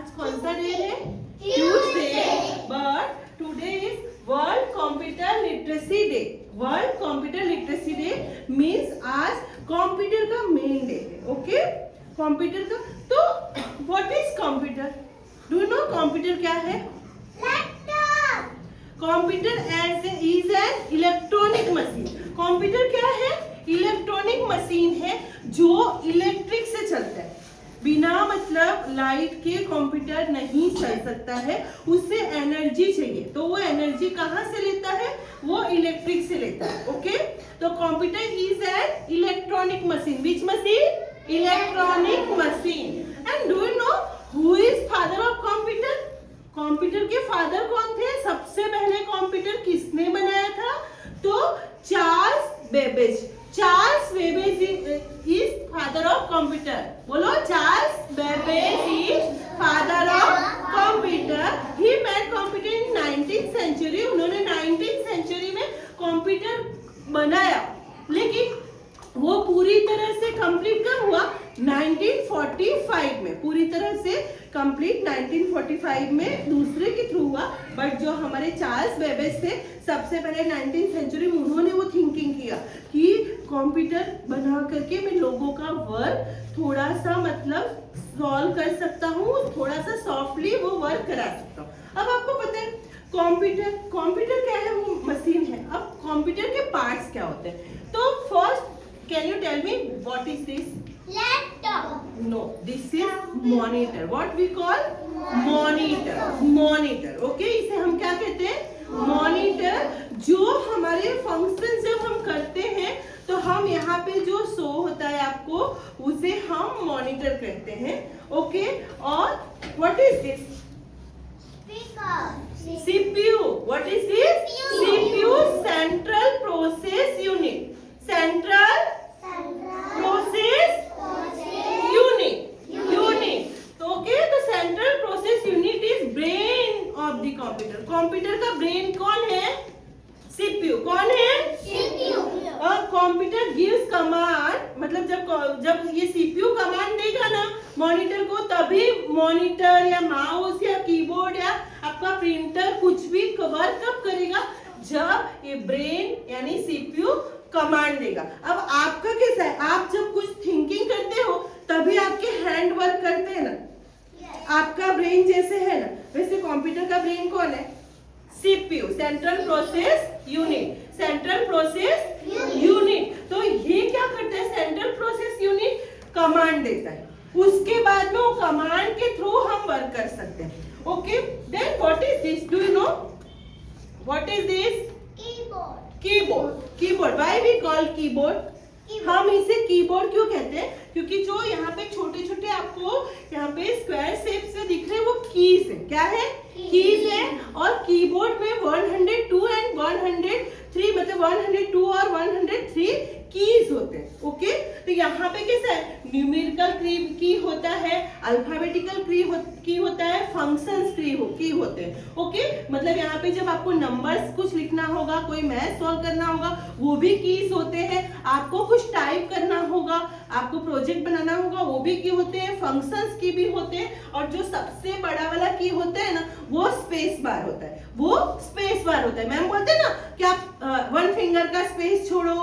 आज कौन सा डे है? Tuesday, but today is world computer literacy day. World computer literacy day means आज कंप्यूटर का मेन डे है। ओके, कंप्यूटर का। तो what is computer? Do you no computer क्या है? Laptop. Computer is an electronic machine. Computer क्या है? Electronic machine है जो इलेक्ट्रिक से चलता है। बिना मतलब लाइट के कंप्यूटर नहीं चल सकता है, उससे एनर्जी चाहिए। तो वो एनर्जी कहाँ से लेता है? वो इलेक्ट्रिक से लेता है। ओके, तो computer is an electronic machine. Which machine? Electronic machine. And do you know who is father of computer? Computer के फादर कौन थे? सबसे पहले कंप्यूटर किसने बनाया था? तो Charles Babbage. Charles Babbage is father of computer. बोलो, Charles Babbage is father of computer. He made computer in 19th century. उन्होंने 19th सेंचुरी में कंप्यूटर बनाया, लेकिन वो पूरी तरह से कंप्लीट कब हुआ? 1945 में। पूरी तरह से कंप्लीट 1945 में दूसरे के थ्रू हुआ। बट जो हमारे चार्ल्स बेबेज थे, सबसे पहले 19th सेंचुरी में उन्होंने वो थिंकिंग किया कि कंप्यूटर बना करके मैं लोगों का वर्क थोड़ा सा मतलब सॉल्व कर सकता हूँ, थोड़ा सा सॉफ्टली वो वर्क करा सकता हूँ। अब आपको पता है कंप्यूटर क्या है? वो मशीन है। अब कंप्यूटर के पार्ट्स क्या होते हैं? तो first can you tell me what is this? Laptop. No, this is monitor. What we call monitor. Monitor. Okay, इसे हम क्या कहते हैं? Monitor. जो हमारे फंक्शन जब हम करते हैं तो हम यहाँ पे जो शो होता है आपको, उसे हम मॉनिटर कहते हैं। ओके, और what is this? CPU. What is this? CPU, Central Process Unit. Central Process unit. तो ओके, तो central process unit is brain of the computer. Computer का ब्रेन कौन है? सीपीयू। कौन है? सीपीयू। और कंप्यूटर गिव्स कमांड, मतलब जब ये सीपीयू कमांड देगा ना मॉनिटर को, तभी मॉनिटर या माउस या कीबोर्ड या आपका प्रिंटर कुछ भी वर्क कब करेगा? जब ये ब्रेन यानी सीपीयू कमांड देगा। अब आपका कैसा है? आप जब कुछ थिंकिंग करते हो तभी आपके हैंड वर्क करते हैं ना। आपका ब्रेन जैसे है ना, वैसे कंप्यूटर का ब्रेन कौन है? CPU, central process unit. Central process unit. तो ये क्या करता है? सेंट्रल प्रोसेस यूनिट कमांड देता है, उसके बाद में वो कमांड के थ्रू हम वर्क कर सकते हैं। Okay, then what is this? Do you know what is this? Keyboard. Keyboard. Why we call keyboard? हम इसे कीबोर्ड क्यों कहते हैं? क्योंकि जो यहाँ पे छोटे छोटे आपको यहाँ पे स्क्वायर शेप से दिख रहे हैं, वो कीज है। क्या है? कीज है। और कीबोर्ड में 102 एंड 103 मतलब 102 और 103 कीज होते हैं। ओके, तो यहाँ पे कैसा है? न्यूमेरिकल की होता है, अल्फाबेटिकल की होता है, फंक्शंस की होते हैं। ओके, मतलब यहाँ पे जब आपको नंबर्स कुछ लिखना होगा, कोई मैथ सॉल्व करना होगा, वो भी कीज होते हैं। आपको कुछ टाइप करना होगा, आपको प्रोजेक्ट बनाना होगा, वो भी की होते हैं, फंक्शंस की भी होते हैं। और जो सबसे बड़ा वाला की होता है ना, वो स्पेस बार होता है। वो स्पेस बार होता है। मैम बोलते हैं ना कि आप 1 फिंगर का स्पेस छोड़ो,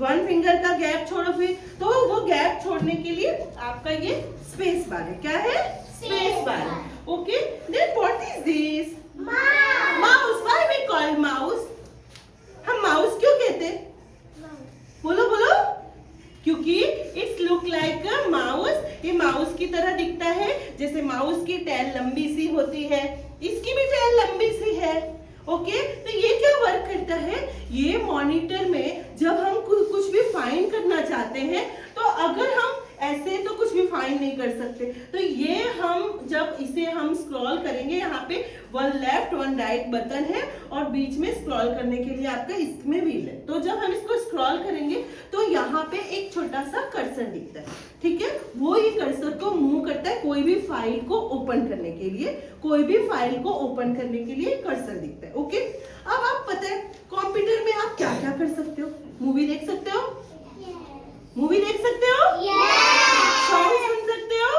1 फिंगर का गैप छोड़ो, फिर तो वो गैप छोड़ने के लिए आपका ये स्पेस बार है। क्या है? Space bar. Okay, then what is this? Mouse. Why we call mouse? हम माउस क्यों कहते हैं? बोलो बोलो। क्योंकि it's look like a mouse. ये माउस की तरह दिखता है। जैसे माउस की टेल लंबी सी होती है, इसकी भी टेल लंबी सी है। ओके, तो ये क्या वर्क करता है? ये मॉनिटर में जब हम कुछ भी फाइंड करना चाहते हैं, तो अगर हम ऐसे तो कुछ भी फाइंड नहीं कर सकते, तो ये हम जब इसे हम स्क्रॉल करेंगे, यहाँ पे 1 लेफ्ट 1 राइट बटन है और बीच में स्क्रॉल करने के लिए आपका इसमें व्हील है। तो जब हम इसको स्क्रॉल करेंगे तो यहाँ पे एक छोटा सा कर्सर दिखता है। ठीक है, वो ये कर्सर को मूव करता है कोई भी फाइल को ओपन करने के लिए। कोई भी फाइल को ओपन करने के लिए कर्सर दिखता है। ओके, अब आप पता है कंप्यूटर में आप क्या क्या कर सकते हो? मूवी देख सकते हो? मूवी देख सकते हो? सॉन्ग सुन सकते हो?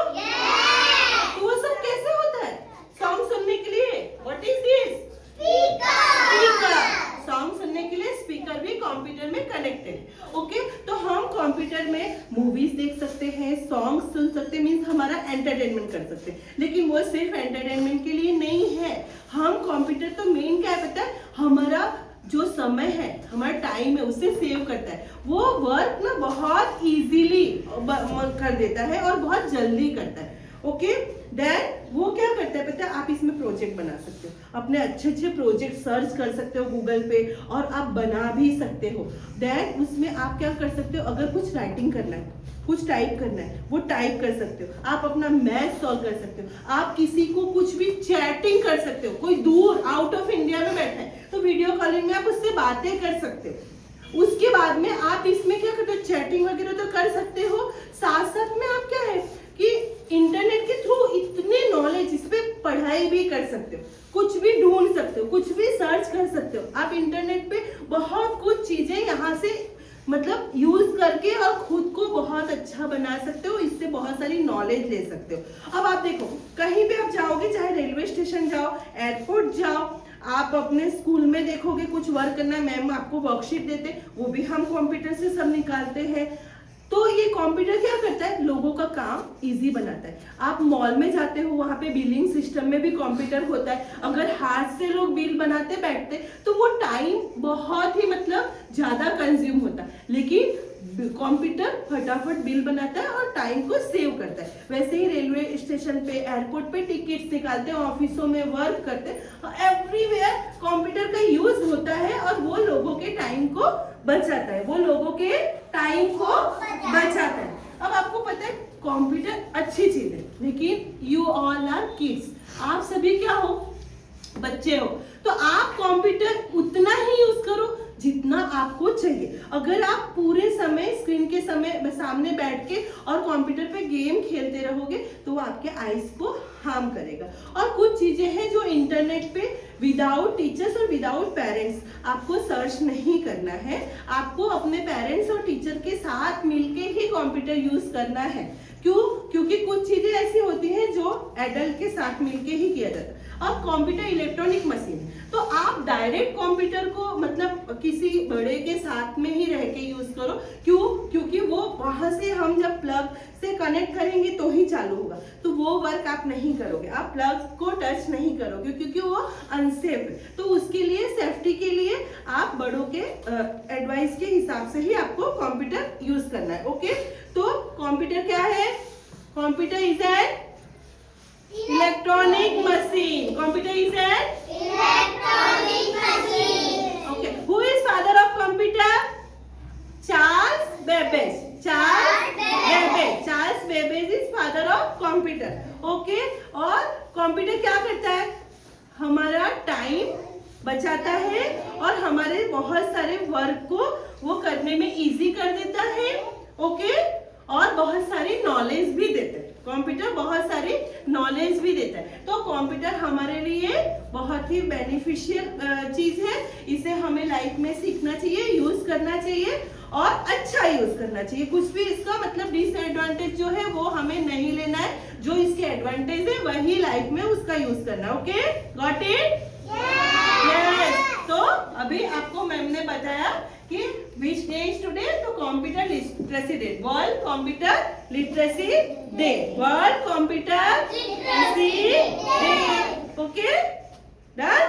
तो वो सब कैसे होता है? मूवीज देख सकते हैं, सॉन्ग सुन सकते हैं, मीन्स हमारा एंटरटेनमेंट कर सकते हैं। लेकिन वो सिर्फ एंटरटेनमेंट के लिए नहीं है। हम कंप्यूटर तो मेन क्या है पता है, हमारा जो समय है, हमारा टाइम है, उसे सेव करता है। वो वर्क ना बहुत इजीली कर देता है और बहुत जल्दी करता है। ओके, देन वो क्या करता है पता है, आप इसमें प्रोजेक्ट बना सकते हो, अपने अच्छे प्रोजेक्ट सर्च कर सकते हो गूगल पे और आप बना भी सकते हो। देन उसमें आप क्या कर सकते हो, अगर कुछ राइटिंग करना है, कुछ टाइप करना है, वो टाइप कर सकते हो। आप अपना मैथ सॉल्व कर सकते हो। आप किसी को कुछ भी चैटिंग कर सकते हो, कोई दूर आउट ऑफ इंडिया में बैठा है तो वीडियो कॉलिंग में आप उससे बातें कर सकते हो। उसके बाद में आप इसमें क्या करते हो, चैटिंग वगैरह तो कर सकते हो, साथ साथ में आप क्या है कि इंटरनेट के थ्रू इतने नॉलेज, इस पे पढ़ाई भी कर सकते हो, कुछ भी ढूंढ सकते हो, कुछ भी सर्च कर सकते हो। आप इंटरनेट पे बहुत कुछ चीजें यहाँ से मतलब यूज करके और खुद को बहुत अच्छा बना सकते हो, इससे बहुत सारी नॉलेज ले सकते हो। अब आप देखो, कहीं भी आप जाओगे, चाहे रेलवे स्टेशन जाओ, एयरपोर्ट जाओ, आप अपने स्कूल में देखोगे कुछ वर्क करना है, मैम आपको वर्कशीट देते, वो भी हम कंप्यूटर से सब निकालते हैं। तो ये कंप्यूटर क्या करता है, लोगों का काम इजी बनाता है। आप मॉल में जाते हो, वहां पे बिलिंग सिस्टम में भी कंप्यूटर होता है। अगर हाथ से लोग बिल बनाते बैठते तो वो टाइम बहुत ही मतलब ज्यादा कंज्यूम होता, लेकिन कंप्यूटर फटाफट बिल बनाता है और टाइम को सेव करता है। वैसे ही रेलवे स्टेशन पे, एयरपोर्ट पे टिकट्स निकालते हैं, ऑफिसों में वर्क करते हैं, एवरीवेयर कंप्यूटर का यूज होता है और वो लोगों के टाइम को बचाता है, वो लोगों के टाइम को बचाता है। अब आपको पता है कंप्यूटर अच्छी चीज है, लेकिन यू ऑल आर किड्स, आप सभी क्या हो, बच्चे हो, तो आप कंप्यूटर उतना ही यूज करो जितना आपको चाहिए। अगर आप पूरे समय स्क्रीन के सामने बैठ के और कंप्यूटर पे गेम खेलते रहोगे तो वो आपके आईज को हार्म करेगा। और कुछ चीजें हैं जो इंटरनेट पे विदाउट टीचर्स और विदाउट पेरेंट्स आपको सर्च नहीं करना है, आपको अपने पेरेंट्स और टीचर के साथ मिलके ही कंप्यूटर यूज करना है। क्यों? क्योंकि कुछ चीजें ऐसी होती हैं जो एडल्ट के साथ मिलके ही किया जाता है। अब कंप्यूटर इलेक्ट्रॉनिक मशीन है, तो आप डायरेक्ट कंप्यूटर को मतलब किसी बड़े के साथ में ही रह के यूज करो। क्यों? क्योंकि वो वहां से हम जब प्लग से कनेक्ट करेंगे तो ही चालू होगा, तो वो वर्क आप नहीं करोगे, आप प्लग को टच नहीं करोगे क्योंकि वो अनसेफ है। तो उसके लिए, सेफ्टी के लिए आप बड़ों के एडवाइस के हिसाब से ही आपको कंप्यूटर यूज करना है। ओके, तो कंप्यूटर क्या है? Computer is N electronic machine. Computer is an electronic machine. Okay. Who is father of computer? Charles Babbage. Charles Babbage is father of computer. Okay. और कंप्यूटर क्या करता है? हमारा टाइम बचाता है और हमारे बहुत सारे वर्क को वो करने में इजी कर देता है। ओके, और बहुत सारी नॉलेज भी देता है। कंप्यूटर बहुत सारी नॉलेज भी देता है। तो कंप्यूटर हमारे लिए बहुत ही बेनिफिशियल चीज है, इसे हमें लाइफ में सीखना चाहिए, यूज करना चाहिए और अच्छा यूज करना चाहिए। कुछ भी इसका मतलब डिसएडवांटेज जो है वो हमें नहीं लेना है, जो इसके एडवांटेज है वही लाइफ में उसका यूज करना। Okay, got it? यस। तो अभी आपको मैम ने बताया कि which day is today? तो computer literacy day, world computer literacy day, world computer literacy day. Okay, done.